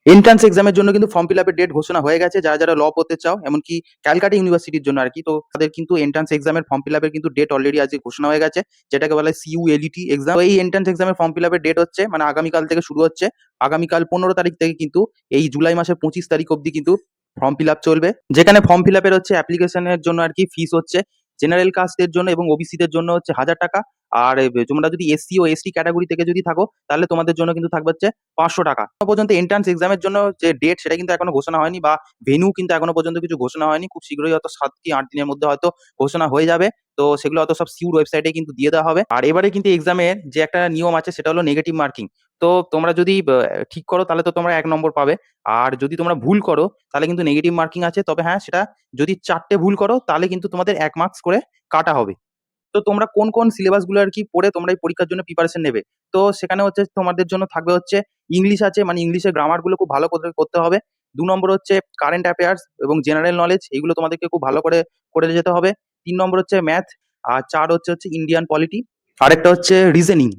Entrance এক্সামের জন্য কিন্তু ফর্ম ফিল আপের ডেট ঘোষণা হয়ে গেছে। যারা ল পড়তে চাও, এমনকি ক্যালকাটা ইউনিভার্সিটির জন্য আরকি। তো তাদের কিন্তু এন্ট্রান্স এক্সামের ফর্ম ফিল আপের কিন্তু ডেট অলরেডি আজকে ঘোষণা হয়ে গেছে। যেটাকে বলা হয় CULET এক্সাম। তো এই এন্ট্রান্স এক্সামের ফর্ম ফিল আপের ডেট হচ্ছে মানে আগামীকাল থেকে শুরু হচ্ছে। আগামীকাল 15 তারিখ থেকে কিন্তু এই জুলাই মাসের 25 তারিখ অবধি কিন্তু ফর্ম ফিল আপ চলবে। যেখানে ফর্ম ফিল আপের হচ্ছে অ্যাপ্লিকেশনের জন্য আরকি ফিস হচ্ছে জেনারেল কাস্টের জন্য এবং ওবিসি দের জন্য হচ্ছে 1000 টাকা। আর তোমরা যদি SC ও ST ক্যাটাগরি থেকে যদি থাকো তাহলে তোমাদের জন্য কিন্তু থাকবে হচ্ছে 500 টাকা। এখনো পর্যন্ত এন্ট্রান্স এক্সামের জন্য যে ডেট সেটা কিন্তু এখনো ঘোষণা হয়নি বা ভেন্যু কিন্তু এখনো পর্যন্ত কিছু ঘোষণা হয়নি। খুব শীঘ্রই হয়তো 7 কি 8 দিনের মধ্যে হয়তো ঘোষণা হয়ে যাবে। তো সেগুলো হয়তো সব সিউর ওয়েবসাইটে কিন্তু দিয়ে দেওয়া হবে। আর এবারে কিন্তু এক্সামের যে একটা নিয়ম আছে সেটা হলো নেগেটিভ মার্কিং। তো তোমরা যদি ঠিক করো তাহলে তো তোমরা 1 নম্বর পাবে। আর যদি তোমরা ভুল করো তাহলে কিন্তু নেগেটিভ মার্কিং আছে। তবে হ্যাঁ, সেটা যদি 4 টে ভুল করো তাহলে কিন্তু তোমাদের 1 মার্কস করে কাটা হবে। তো তোমরা কোন সিলেবাস গুলো আর কি পড়ে তোমরা এই পরীক্ষার জন্য প্রিপারেশন নেবে। তো সেখানে হচ্ছে তোমাদের জন্য থাকবে হচ্ছে ইংলিশ আছে, মানে ইংলিশের গ্রামার গুলো খুব ভালো করে করতে হবে। 2 নম্বর হচ্ছে কারেন্ট অ্যাফেয়ার্স এবং জেনারেল নলেজ, এগুলো তোমাদেরকে খুব ভালো করে করে যেতে হবে। 3 নম্বর হচ্ছে ম্যাথ। আর 4 হচ্ছে ইন্ডিয়ান পলিটি। আরেকটা হচ্ছে রিজনিং।